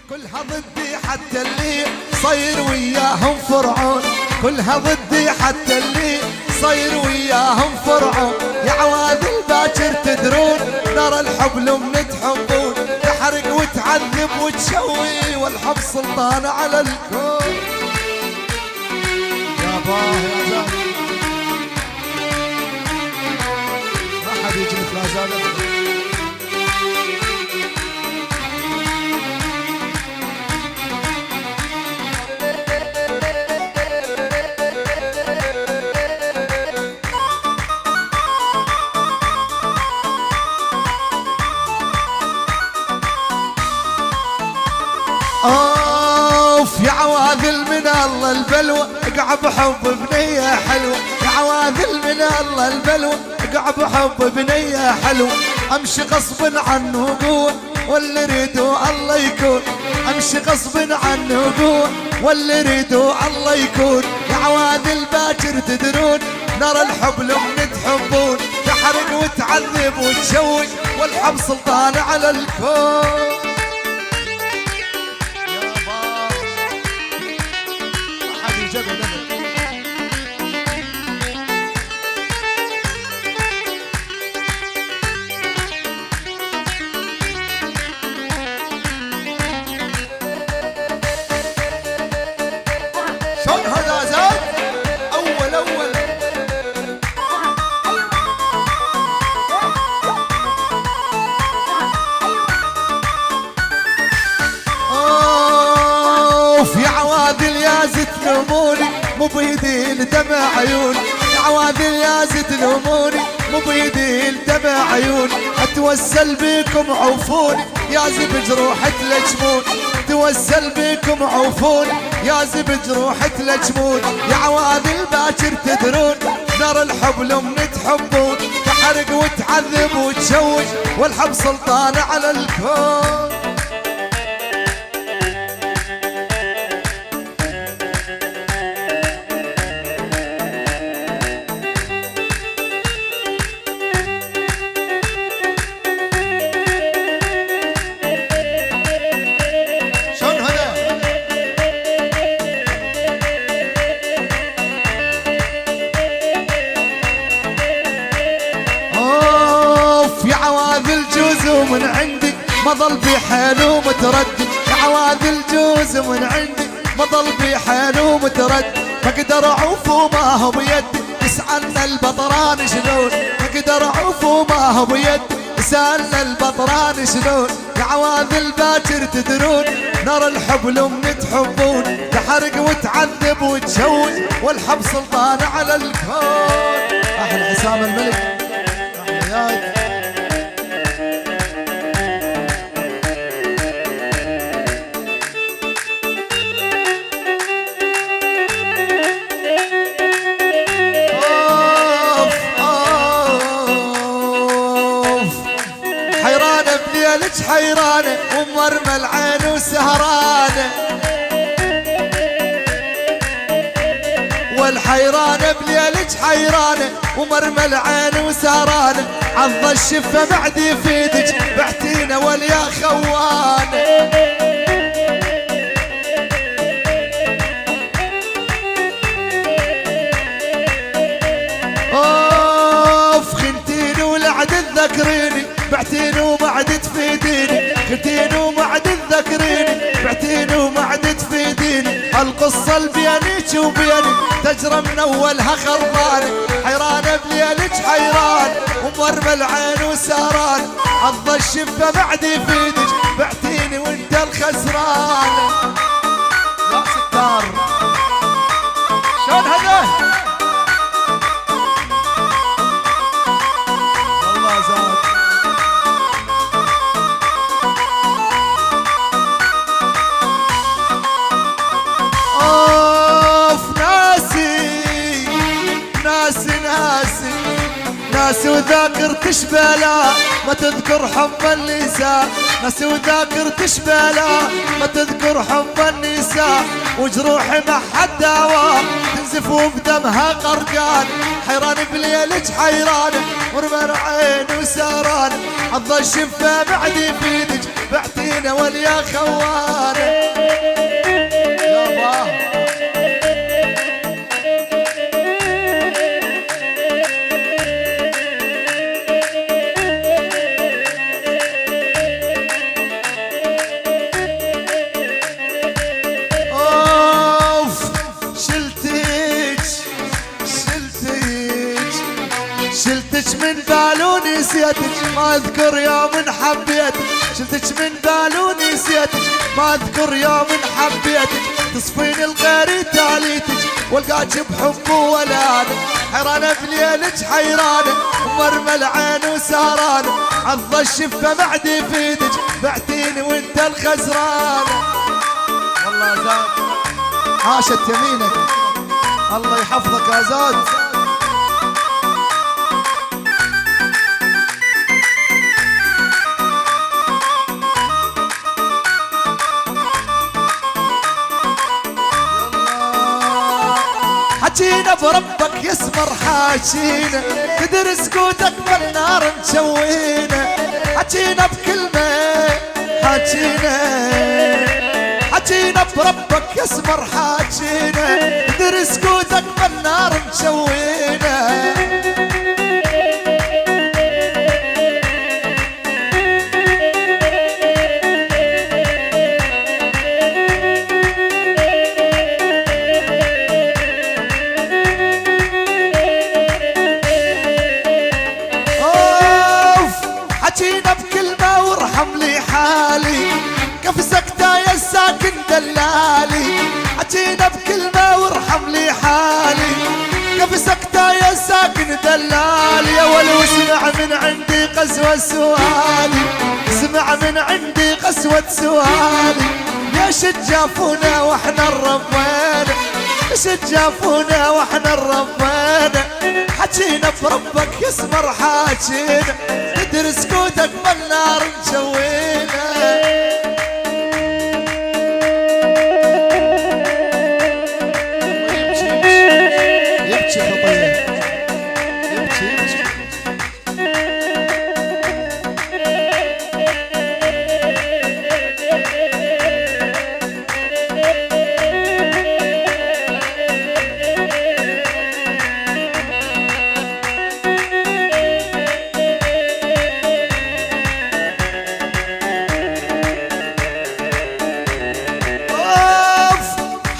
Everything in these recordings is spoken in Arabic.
كلها ضدي حتى اللي صير وياهم فرعون، كلها ضدي حتى اللي صير وياهم فرعون. يا عواذل باكر تدرون نرى الحب لمن تحبون، تحرق وتعذب وتشوي والحب سلطان على الكون. يا باه يا زاد ما حد يجي مثل زاد. اوف يا عواذل من الله البلوى اقع بحب بنيه حلوه، يا عواذل من الله البلوى اقع بحب بنيه حلوه. امشي غصب عنه قوه واللي يريده الله يكون، امشي غصب عنه قوه واللي يريده الله يكون. يا عواذل باكر تدرون نرى الحب لمن تحبون، تحرق وتعذب وتشوي والحب سلطان على الكون. شلون هذا زاد اول اوف يا عواذل يا زت لموني مو بيدي لدمع عيوني، يا عواذل يا زت لموني مو بيدي لدمع عيوني. اتوسل بيكم عوفوني يا زب جروح تلجمون، توسل بيكم عوفوني يا زب جروح تلجمون. يا عواذل باكر تدرون نار الحب لمن تحبون، تحرق وتعذب وتشوش والحب سلطان على الكون. من عندي ما ظل بحيل ومتردد، يا عواذل جوز من عندي ما ظل بحيل ومتردد. فاقدر اعوف وما هو بيدي يسألنا البطران شلون، فاقدر اعوف وما هو بيدي يسألنا البطران شلون. يا عواذل باكر تدرون نرى الحب لمن تحبون، تحرق وتعذب وتشوي والحب سلطان على الكون. احلى عصام الملك احلى حيرانة ومرمى العين وسهرانة، والحيرانة بليلك حيرانة ومرمى العين وسهرانة. عض الشفة بعد يفيدك بعتينا واليا خوانة. اوف خنتيني ولعد تذكريني بعتيني وما عد تفيديني، خنتيني وما عد تذكريني بعتيني وما عد تفيديني. القصة البينيك وبيني تجرى من اولها خربانة، حيرانة بليلك حيران ومرمى العين وسهران. عض الشفة بعد يفيدك بعتيني وانت الخسران. يا ستار شلون هذا والله زاد. ناس وذاكر تشبلا ما تذكر حب النساء، ناس وذاكر تشبلا ما تذكر حب النساء. وجروحي ما حد داوى تنزف وبدمها غرقان، حيران بليلك حيرانة ورمى عين وسهران. عض الشفة بعد يفيدك بعتينا واليا خوانة. ما اذكر يوم حبيتك شلتك من بالي ونسيتك، ما اذكر يوم حبيتك تصفين الغير تاليتك، والقاك بحب ولادك حيرانه بليلك حيرانه، ومرمى العين وسهرانه عض الشفه بعد يفيدك، بعتيني وانت الخسرانه. والله زاد عاشت يمينك، الله يحفظك يا زاد. حكينا بربك يسمر حاكينا، تدري سكوتك بالنار مشوينا، حكينا بكلمة حكينا، حكينا بربك يسمر حاكينا، تدري سكوتك بالنار مشوينا. كف سكتة يا الساكن دلالي، حكينا بكلمة وارحم لي حالي، كف سكتة يا الساكن دلالي، يا ولو اسمع من عندي قسوة سؤالي، اسمع من عندي قسوة سؤالي، ليش تجافونا واحنا الربينا، ليش تجافونا واحنا الربينا، حكينا بربك يسمر حاكينا، تدري سكوتك بالنار مشوينا.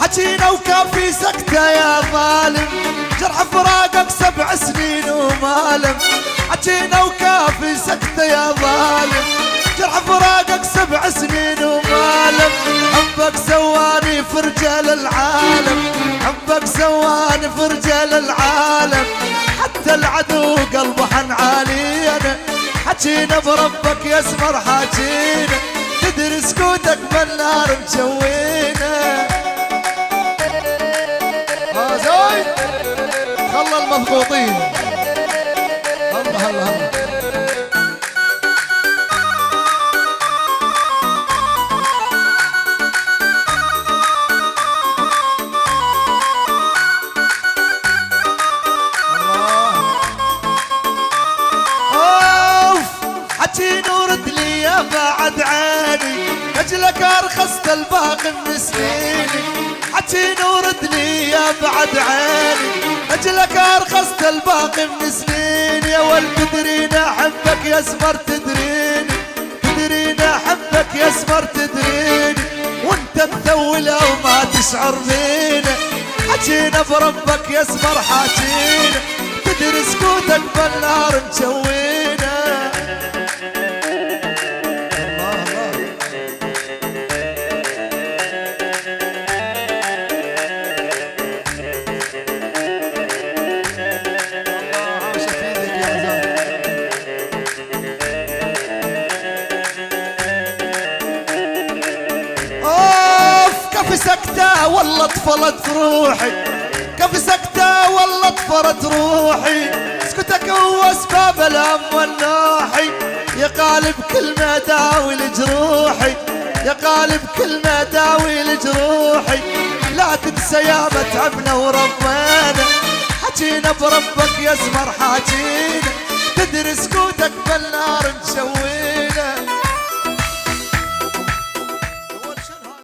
حكينا وكافي سكتة يا ظالم، جرح فراقك 7 سنين ومالم، حكينا وكافي سكتة يا ظالم، جرح فراقك 7 سنين ومالم، حبك سواني في رجال العالم، حبك سواني في رجال العالم، حتى العدو قلبه حن علينا، حكينا بربك يسمر حكينا، تدري سكوتك بالنار مشوينا. زايد خلى المضغوطين، الله الله الله. حكينا ورد لي يا بعد عيني، اجلك ارخصت الباقي من سنيني، حكينا ورد لي يا بعد عيني، اجلك ارخصت الباقي من سنين، يا ولد تدريني احبك يا سمر تدريني، تدريني احبك يا سمر تدريني، وانت مثولة وما تشعر بينا، حكينا بربك يا سمر حكينا، تدري سكوتك بالنار مشوينا. كف سكتة والله طفلت روحي، كف سكتة والله طفرت روحي، سكتك هو اسباب الهم والنوحي، يا قالب كلمة داوي لجروحي، يا قالب كلمة داوي لجروحي، لا تنسى يا ما تعبنا وربينا، حكينا بربك يا سمر حكينا، تدري سكوتك بالنار مشوينا.